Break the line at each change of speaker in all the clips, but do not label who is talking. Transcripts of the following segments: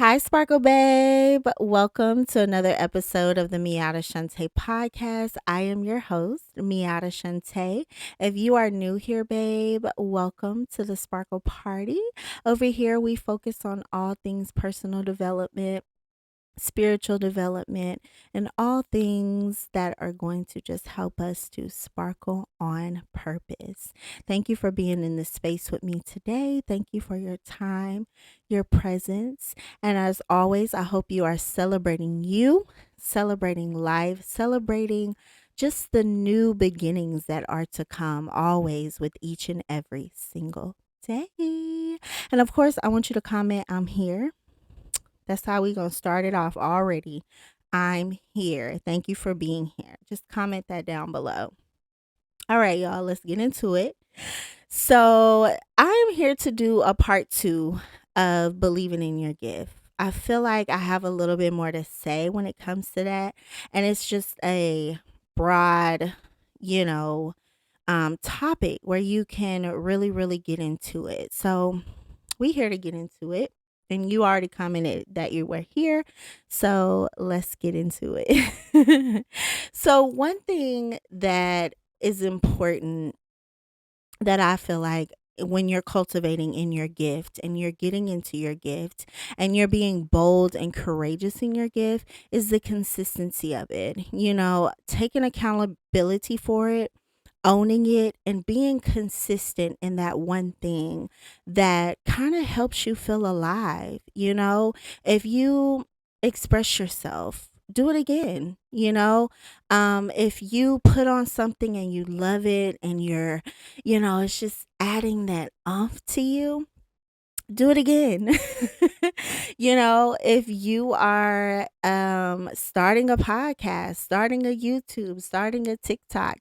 Hi, Sparkle Babe. Welcome to another episode of the Miata Shante podcast. I am your host, Miata Shante. If you are new here, babe, welcome to the Sparkle Party. Over here, we focus on all things personal development, spiritual development, and all things that are going to just help us to sparkle on purpose. Thank you for being in this space with me today. Thank you for your time, your presence. And as always, I hope you are celebrating you, celebrating life, celebrating just the new beginnings that are to come always with each and every single day. And of course, I want you to comment, I'm here. That's how we gonna start it off already. I'm here. Thank you for being here. Just comment that down below. All right, y'all, let's get into it. So I'm here to do a part two of believing in your gift. I feel like I have a little bit more to say when it comes to that. And it's just a broad, you know, topic where you can really get into it. So we here to get into it. And you already commented that you were here. So let's get into it. So, one thing that is important that I feel like when you're cultivating in your gift and you're getting into your gift and you're being bold and courageous in your gift is the consistency of it. Taking accountability for it, owning it, and being consistent in that one thing that kind of helps you feel alive. If you express yourself, do it again. If you put on something and you love it and it's just adding that umph to you, do it again. If you are starting a podcast, starting a YouTube, starting a TikTok,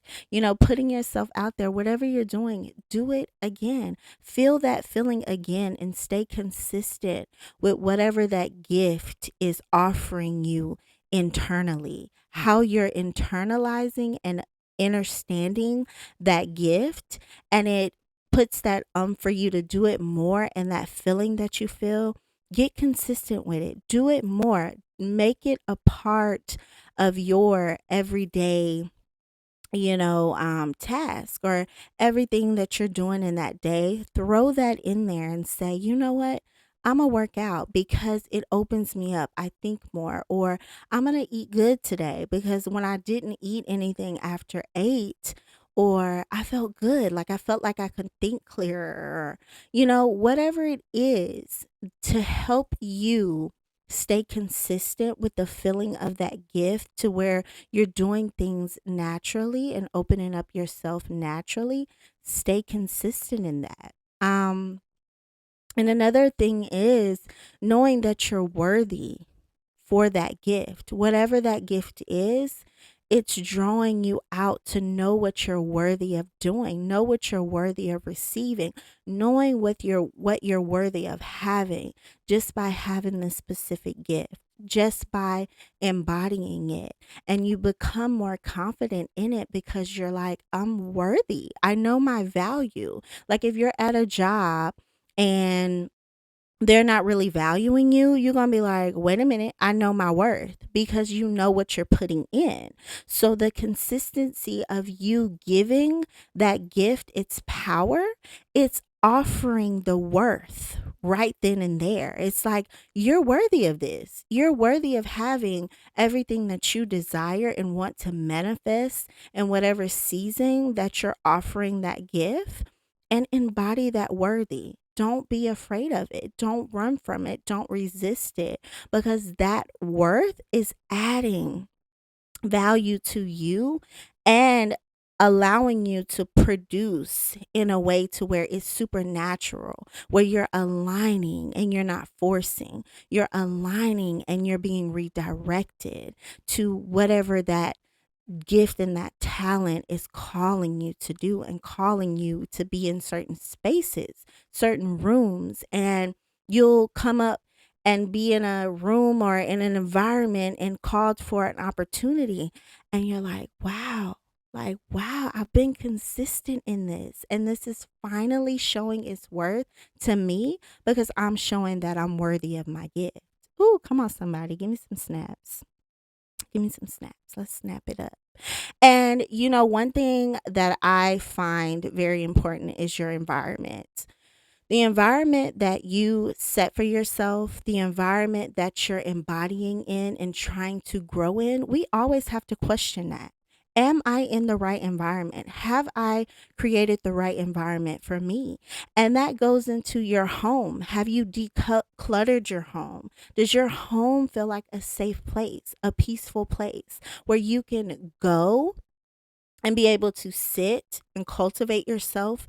putting yourself out there, whatever you're doing, do it again. Feel that feeling again and stay consistent with whatever that gift is offering you internally. How you're internalizing and understanding that gift, and it puts that for you to do it more, and that feeling that you feel, get consistent with it. Do it more. Make it a part of your everyday task, or everything that you're doing in that day. Throw that in there and say, you know what, I'm gonna work out because it opens me up. I think more. Or I'm gonna eat good today because when I didn't eat anything after 8, or I felt good, like I felt like I could think clearer, or whatever it is to help you stay consistent with the feeling of that gift, to where you're doing things naturally and opening up yourself naturally. Stay consistent in that. And another thing is knowing that you're worthy for that gift. Whatever that gift is, it's drawing you out to know what you're worthy of doing, know what you're worthy of receiving, knowing what you're worthy of having, just by having this specific gift, just by embodying it. And you become more confident in it because you're like, I'm worthy. I know my value. Like if you're at a job and they're not really valuing you, you're going to be like, wait a minute, I know my worth, because you know what you're putting in. So the consistency of you giving that gift its power, it's offering the worth right then and there. It's like, you're worthy of this. You're worthy of having everything that you desire and want to manifest in whatever season that you're offering that gift, and embody that worthy. Don't be afraid of it. Don't run from it. Don't resist it, because that worth is adding value to you and allowing you to produce in a way to where it's supernatural, where you're aligning and you're not forcing. You're aligning and you're being redirected to whatever that gift and that talent is calling you to do, and calling you to be in certain spaces, certain rooms. And you'll come up and be in a room or in an environment and called for an opportunity, and you're like, wow, I've been consistent in this, and this is finally showing its worth to me, because I'm showing that I'm worthy of my gift. Ooh, come on, somebody. Give me some snaps. Give me some snaps. Let's snap it up. And, one thing that I find very important is your environment. The environment that you set for yourself, the environment that you're embodying in and trying to grow in, we always have to question that. Am I in the right environment? Have I created the right environment for me? And that goes into your home. Have you decluttered your home? Does your home feel like a safe place, a peaceful place where you can go and be able to sit and cultivate yourself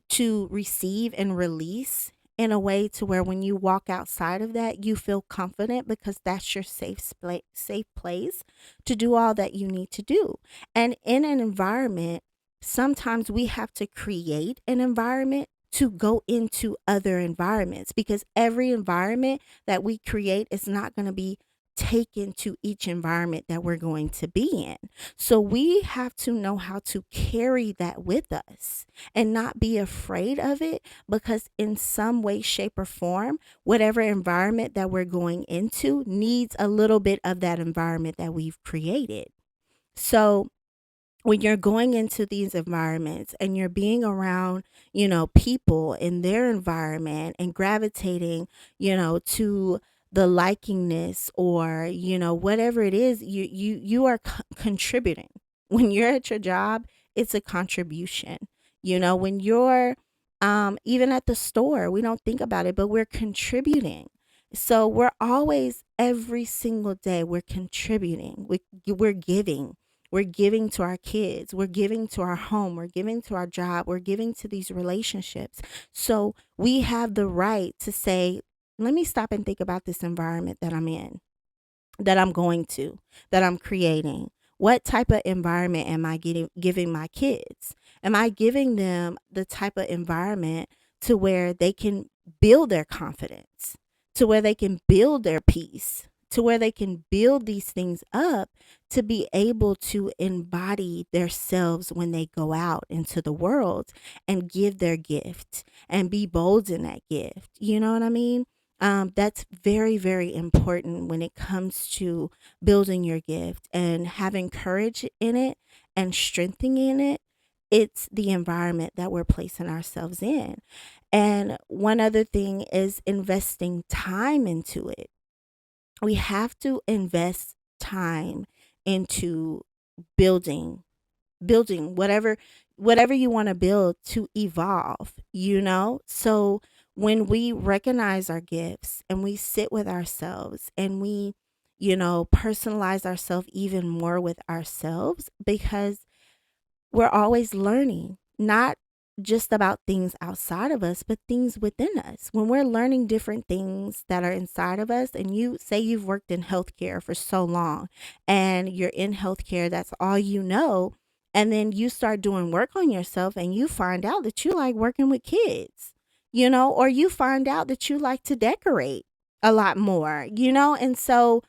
to receive and release in a way to where when you walk outside of that you feel confident because that's your safe place to do all that you need to do. And in an environment, sometimes we have to create an environment to go into other environments because every environment that we create is not going to be taken to each environment that we're going to be in. So we have to know how to carry that with us and not be afraid of it because, in some way, shape, or form, whatever environment that we're going into needs a little bit of that environment that we've created. So, when you're going into these environments and you're being around, people in their environment and gravitating, to the likingness or, whatever it is, you are contributing. When you're at your job, it's a contribution. When you're even at the store, we don't think about it, but we're contributing. So we're always, every single day, we're contributing. We're giving. We're giving to our kids. We're giving to our home. We're giving to our job. We're giving to these relationships. So we have the right to say, let me stop and think about this environment that I'm in, that I'm going to, that I'm creating. What type of environment am I giving my kids? Am I giving them the type of environment to where they can build their confidence, to where they can build their peace, to where they can build these things up to be able to embody themselves when they go out into the world and give their gift and be bold in that gift? You know what I mean? That's very, very important when it comes to building your gift and having courage in it and strengthening it. It's the environment that we're placing ourselves in. And one other thing is investing time into it. We have to invest time into building whatever you want to build to evolve, so when we recognize our gifts and we sit with ourselves and we personalize ourselves even more with ourselves, because we're always learning, not just about things outside of us, but things within us. When we're learning different things that are inside of us, and you say you've worked in healthcare for so long and you're in healthcare, that's all you know. And then you start doing work on yourself and you find out that you like working with kids, or you find out that you like to decorate a lot more, and so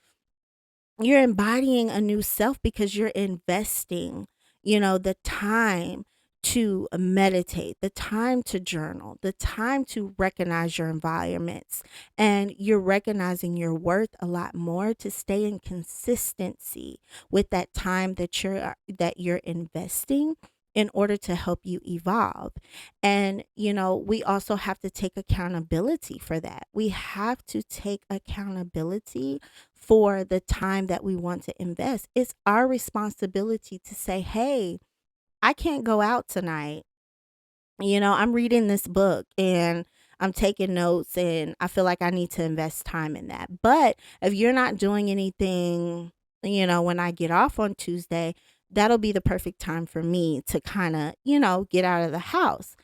you're embodying a new self because you're investing, the time to meditate, the time to journal, the time to recognize your environments. And you're recognizing your worth a lot more to stay in consistency with that time that you're investing in order to help you evolve. And we also have to take accountability for that. We have to take accountability for the time that we want to invest. It's our responsibility to say, hey, I can't go out tonight. I'm reading this book and I'm taking notes and I feel like I need to invest time in that. But if you're not doing anything, when I get off on Tuesday, that'll be the perfect time for me to kind of, get out of the house.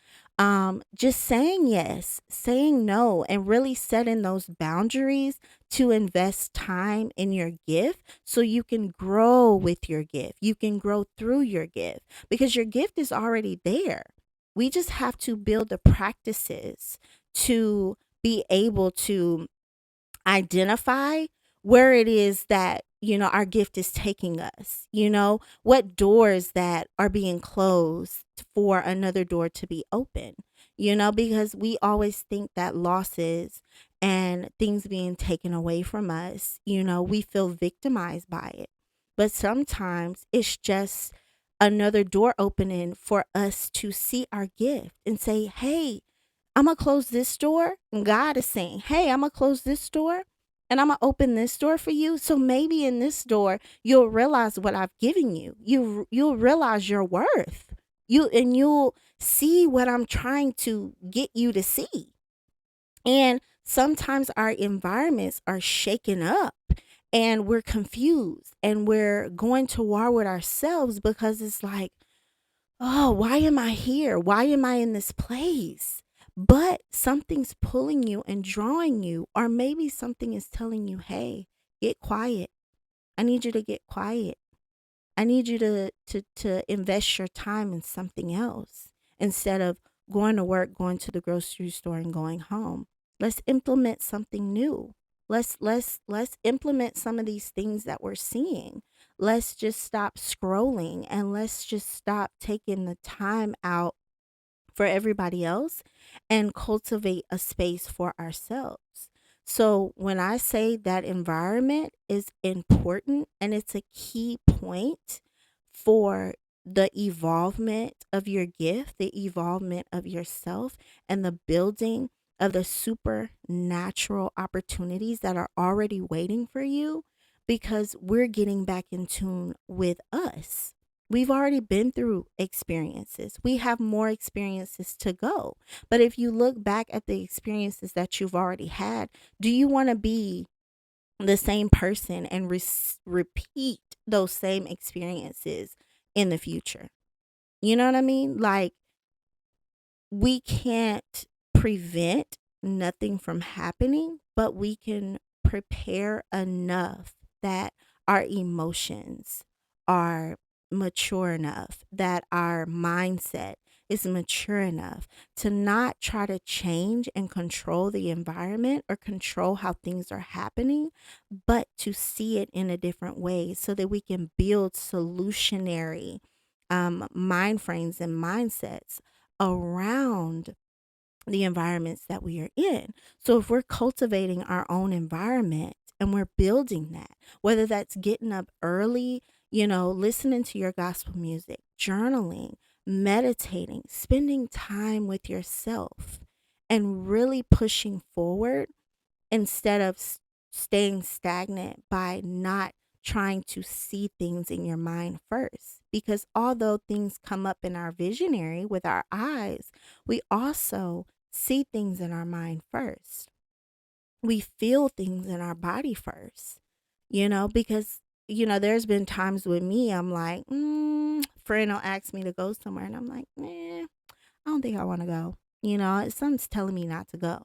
Just saying yes, saying no, and really setting those boundaries to invest time in your gift so you can grow with your gift. You can grow through your gift because your gift is already there. We just have to build the practices to be able to identify where it is that our gift is taking us, what doors that are being closed for another door to be open, because we always think that losses and things being taken away from us, we feel victimized by it. But sometimes it's just another door opening for us to see our gift and say, hey, I'm going to close this door. And God is saying, hey, I'm going to close this door and I'm going to open this door for you. So maybe in this door, you'll realize what I've given you. You'll realize your worth. You'll see what I'm trying to get you to see. And sometimes our environments are shaken up and we're confused and we're going to war with ourselves because it's like, oh, why am I here? Why am I in this place? But something's pulling you and drawing you, or maybe something is telling you, hey, get quiet. I need you to get quiet. I need you to invest your time in something else instead of going to work, going to the grocery store and going home. Let's implement something new. Let's implement some of these things that we're seeing. Let's just stop scrolling and let's just stop taking the time out for everybody else and cultivate a space for ourselves. So, when I say that environment is important and it's a key point for the evolvement of your gift, the evolvement of yourself, and the building of the supernatural opportunities that are already waiting for you because we're getting back in tune with us. We've already been through experiences. We have more experiences to go. But if you look back at the experiences that you've already had, do you want to be the same person and repeat those same experiences in the future? You know what I mean? Like, we can't prevent nothing from happening, but we can prepare enough that our emotions are mature enough, that our mindset is mature enough to not try to change and control the environment or control how things are happening, but to see it in a different way so that we can build solutionary mind frames and mindsets around the environments that we are in. So if we're cultivating our own environment and we're building that, whether that's getting up early, listening to your gospel music, journaling, meditating, spending time with yourself, and really pushing forward instead of staying stagnant by not trying to see things in your mind first. Because although things come up in our visionary with our eyes, we also see things in our mind first. We feel things in our body first, because, there's been times with me, I'm like, friend will ask me to go somewhere, and I'm like, I don't think I want to go. Something's telling me not to go.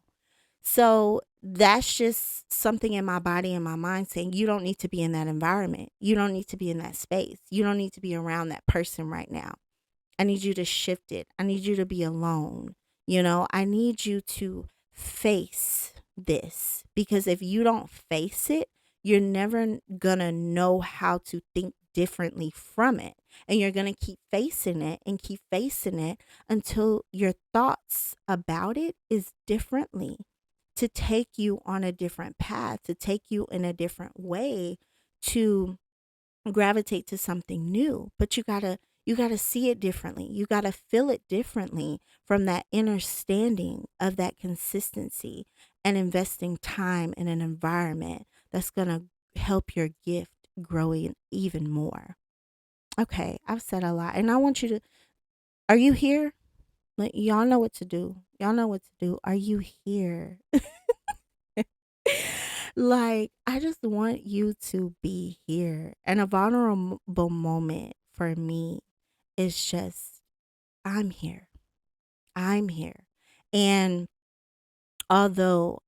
So that's just something in my body and my mind saying, you don't need to be in that environment. You don't need to be in that space. You don't need to be around that person right now. I need you to shift it. I need you to be alone. I need you to face this because if you don't face it, you're never gonna know how to think differently from it. And you're gonna keep facing it and keep facing it until your thoughts about it is differently to take you on a different path, to take you in a different way, to gravitate to something new. But you got to see it differently. You got to feel it differently from that understanding of that consistency and investing time in an environment that's going to help your gift grow even more. Okay, I've said a lot and I want you to, are you here? Like, y'all know what to do. Y'all know what to do. Are you here? Like, I just want you to be here. And a vulnerable moment for me is just, I'm here. I'm here. And although,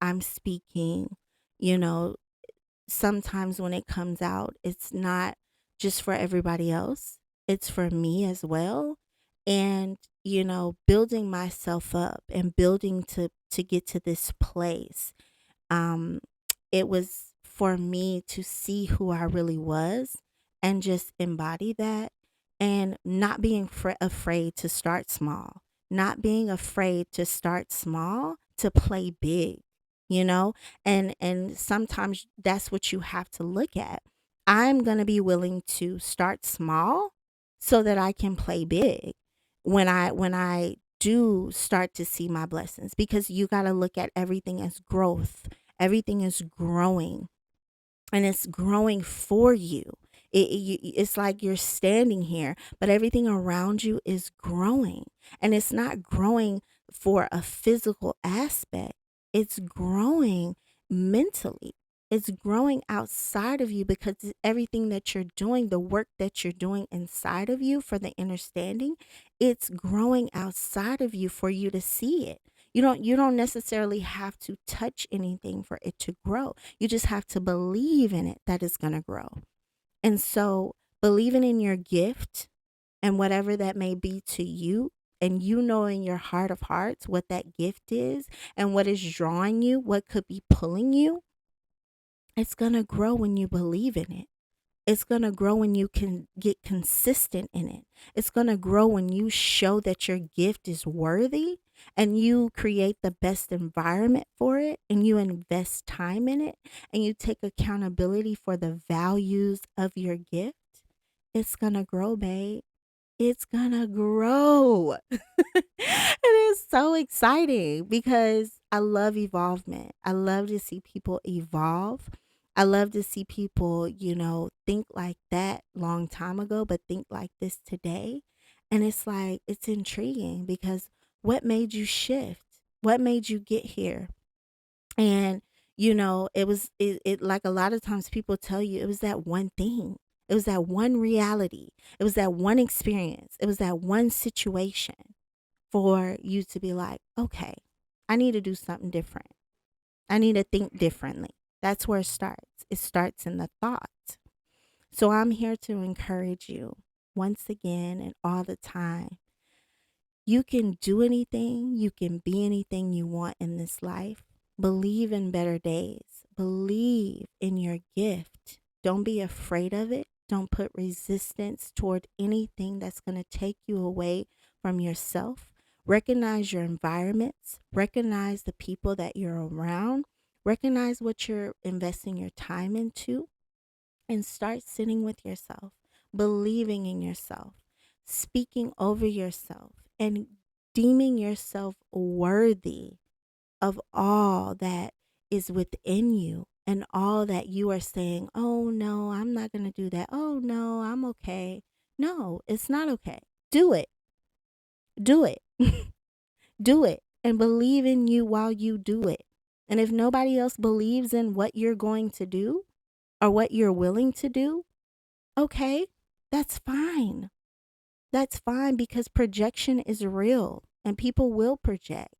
I'm speaking, you know, sometimes when it comes out, it's not just for everybody else, it's for me as well. And, building myself up and building to get to this place, um, it was for me to see who I really was and just embody that and not being afraid to start small, not being afraid to start small, to play big. you know? And sometimes that's what you have to look at. I'm going to be willing to start small so that I can play big when I do start to see my blessings, because you got to look at everything as growth. Everything is growing, and it's growing for you. It's like you're standing here, but everything around you is growing. And it's not growing for a physical aspect, it's growing mentally. It's growing outside of you because everything that you're doing, the work that you're doing inside of you for the understanding, it's growing outside of you for you to see it. You don't necessarily have to touch anything for it to grow. You just have to believe in it that it's going to grow. And so, believing in your gift and whatever that may be to you, and you know in your heart of hearts what that gift is and what is drawing you, what could be pulling you, it's going to grow when you believe in it. It's going to grow when you can get consistent in it. It's going to grow when you show that your gift is worthy and you create the best environment for it and you invest time in it and you take accountability for the values of your gift. It's going to grow, babe. It's going to grow. It is so exciting because I love evolvement. I love to see people evolve. I love to see people, think like that long time ago, but think like this today. And it's like, it's intriguing because what made you shift? What made you get here? And, it like a lot of times people tell you it was that one thing. It was that one reality. It was that one experience. It was that one situation for you to be like, okay, I need to do something different. I need to think differently. That's where it starts. It starts in the thought. So I'm here to encourage you once again and all the time. You can do anything, you can be anything you want in this life. Believe in better days. Believe in your gift. Don't be afraid of it. Don't put resistance toward anything that's going to take you away from yourself. Recognize your environments. Recognize the people that you're around. Recognize what you're investing your time into and start sitting with yourself, believing in yourself, speaking over yourself, and deeming yourself worthy of all that is within you and all that you are saying, oh no, I'm not going to do that. Oh no, I'm okay. No, it's not okay. Do it. Do it. Do it. And believe in you while you do it. And if nobody else believes in what you're going to do or what you're willing to do, okay, that's fine. That's fine because projection is real and people will project.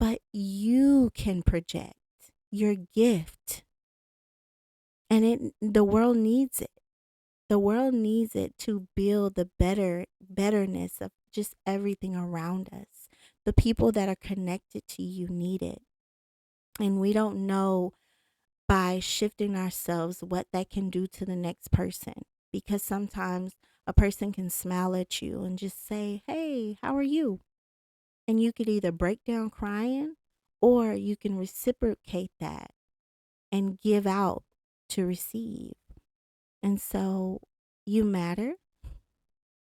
But you can project your gift. And the world needs it. The world needs it to build the betterness of just everything around us. The people that are connected to you need it. And we don't know by shifting ourselves what that can do to the next person. Because sometimes a person can smile at you and just say, hey, how are you? And you could either break down crying or you can reciprocate that and give out to receive. And so you matter.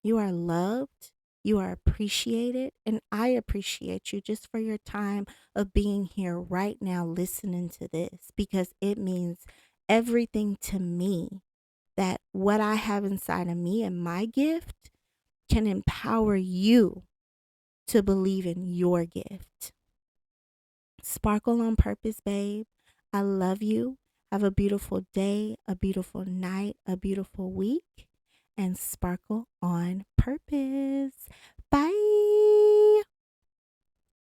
You are loved. You are appreciated. And I appreciate you just for your time of being here right now listening to this because it means everything to me that what I have inside of me and my gift can empower you to believe in your gift. Sparkle on purpose, babe. I love you. Have a beautiful day, a beautiful night, a beautiful week, and sparkle on purpose. Bye.